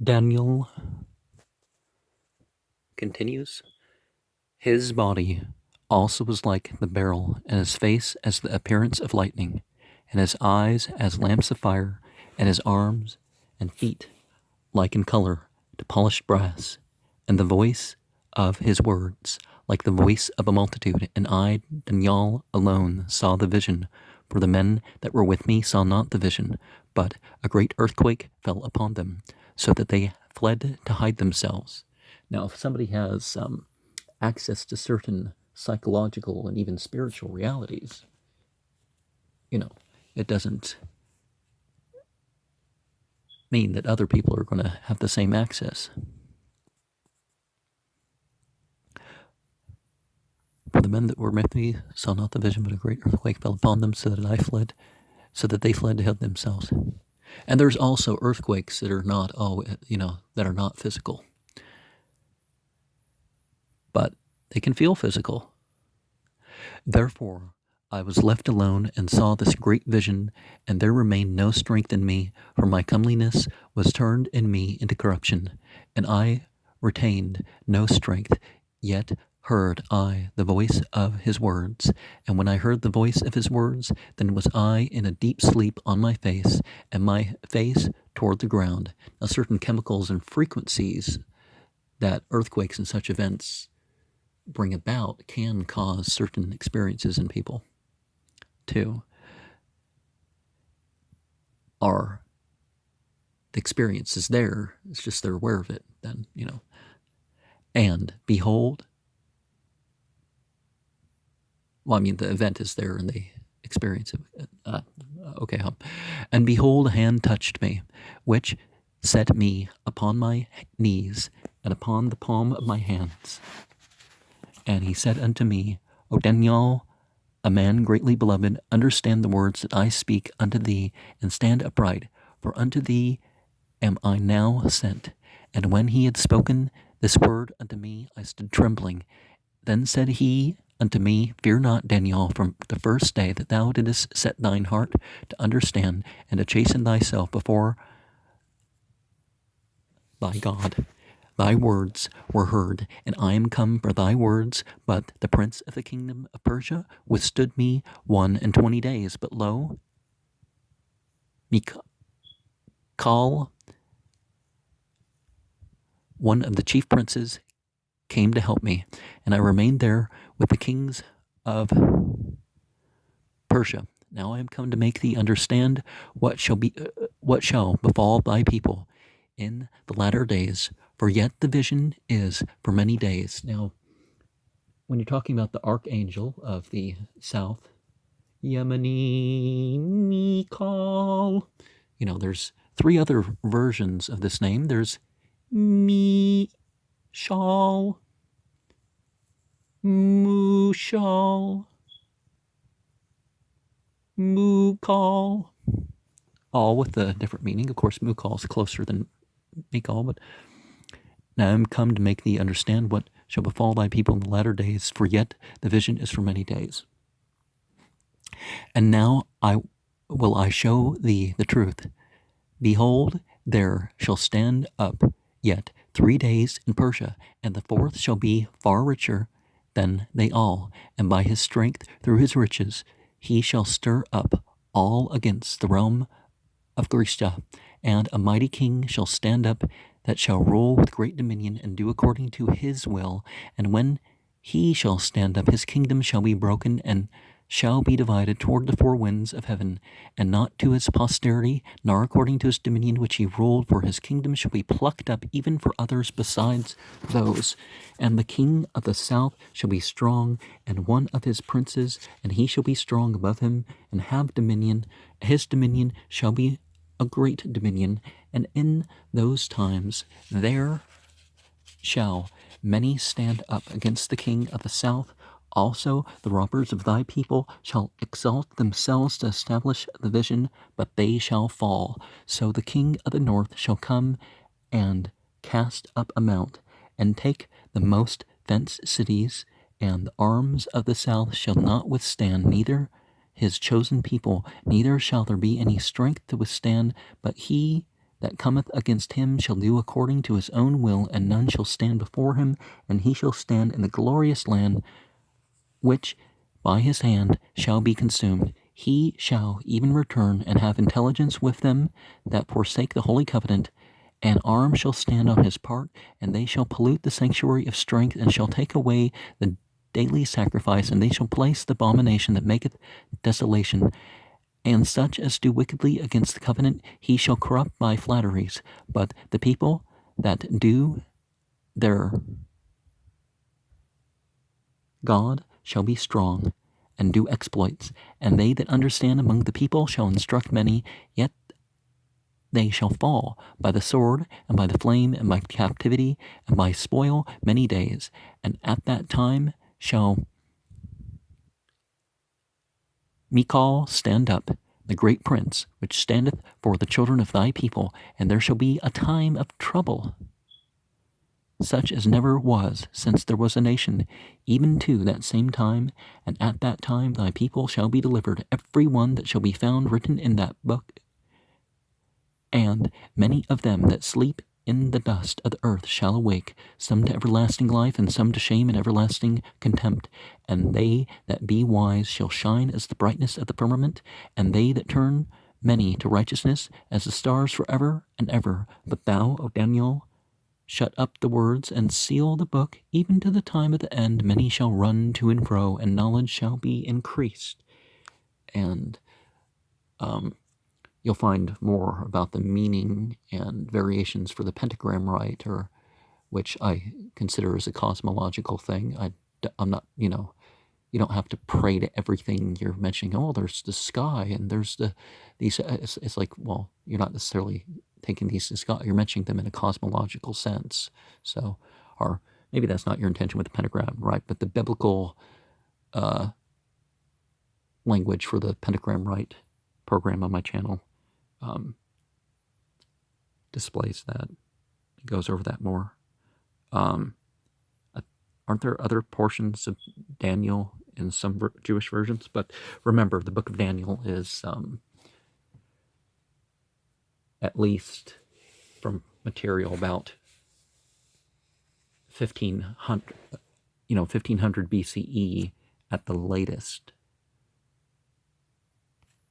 Daniel continues. His body also was like the beryl, and his face as the appearance of lightning, and his eyes as lamps of fire, and his arms and feet like in color to polished brass, and the voice of his words like the voice of a multitude. And I, Daniel, alone saw the vision, for the men that were with me saw not the vision, but a great earthquake fell upon them, so that they fled to hide themselves. Now, if somebody has access to certain psychological and even spiritual realities, it doesn't mean that other people are going to have the same access. For the men that were with me saw not the vision, but a great earthquake fell upon them, so that they fled to hide themselves. And there's also earthquakes that are not that are not physical, but they can feel physical. Therefore, I was left alone and saw this great vision, and there remained no strength in me, for my comeliness was turned in me into corruption, and I retained no strength, yet heard I the voice of his words. And when I heard the voice of his words, then was I in a deep sleep on my face, and my face toward the ground. Now, certain chemicals and frequencies that earthquakes and such events bring about can cause certain experiences in people too. The experience is there, it's just they're aware of it then, And behold, the event is there and they experience it. And behold, a hand touched me, which set me upon my knees and upon the palm of my hands. And he said unto me, O Daniel, a man greatly beloved, understand the words that I speak unto thee, and stand upright, for unto thee am I now sent. And when he had spoken this word unto me, I stood trembling. Then said he unto me, Fear not, Daniel, from the first day that thou didst set thine heart to understand and to chasten thyself before thy God. Thy words were heard, and I am come for thy words. But the prince of the kingdom of Persia withstood me 21 days. But lo, Michal, one of the chief princes, came to help me, and I remained there with the kings of Persia. Now I am come to make thee understand what shall befall thy people in the latter days, for yet the vision is for many days. Now, when you're talking about the archangel of the south, Yemeni Michal, there's 3 other versions of this name. There's Mishal, Mushal, Mukal, all with a different meaning. Of course, Mukal is closer than Michal, but now I am come to make thee understand what shall befall thy people in the latter days, for yet the vision is for many days. And now I show thee the truth. Behold, there shall stand up yet 3 days in Persia, and the 4th shall be far richer than they all, and by his strength through his riches he shall stir up all against the realm of Grecia, and a mighty king shall stand up that shall rule with great dominion and do according to his will. And when he shall stand up, his kingdom shall be broken and shall be divided toward the 4 winds of heaven, and not to his posterity, nor according to his dominion which he ruled, for his kingdom shall be plucked up even for others besides those. And the king of the south shall be strong, and one of his princes, and he shall be strong above him, and have dominion. His dominion shall be a great dominion, and in those times there shall many stand up against the king of the south. Also the robbers of thy people shall exalt themselves to establish the vision, but they shall fall. So the king of the north shall come and cast up a mount, and take the most fenced cities, and the arms of the south shall not withstand, neither his chosen people, neither shall there be any strength to withstand, but he that cometh against him shall do according to his own will, and none shall stand before him, and he shall stand in the glorious land which by his hand shall be consumed. He shall even return and have intelligence with them that forsake the holy covenant, and arm shall stand on his part, and they shall pollute the sanctuary of strength, and shall take away the daily sacrifice, and they shall place the abomination that maketh desolation, and such as do wickedly against the covenant he shall corrupt by flatteries. But the people that do their God shall be strong, and do exploits, and they that understand among the people shall instruct many, yet they shall fall by the sword, and by the flame, and by captivity, and by spoil many days. And at that time shall Michal stand up, the great prince, which standeth for the children of thy people, and there shall be a time of trouble, such as never was since there was a nation, even to that same time. And at that time thy people shall be delivered, every one that shall be found written in that book, and many of them that sleep in the dust of the earth shall awake, some to everlasting life, and some to shame and everlasting contempt. And they that be wise shall shine as the brightness of the firmament, and they that turn many to righteousness as the stars forever and ever. But thou, O Daniel, shut up the words and seal the book, even to the time of the end. Many shall run to and fro, and knowledge shall be increased. And you'll find more about the meaning and variations for the pentagram rite, or which I consider as a cosmological thing. I'm not, you don't have to pray to everything you're mentioning. Oh, there's the sky, and there's these. It's like, well, you're not necessarily taking these as God. You're mentioning them in a cosmological sense. So, or maybe that's not your intention with the pentagram, right? But the biblical language for the pentagram rite program on my channel displays that. It goes over that more. Aren't there other portions of Daniel in some Jewish versions? But remember, the book of Daniel is at least from material about 1500 BCE at the latest.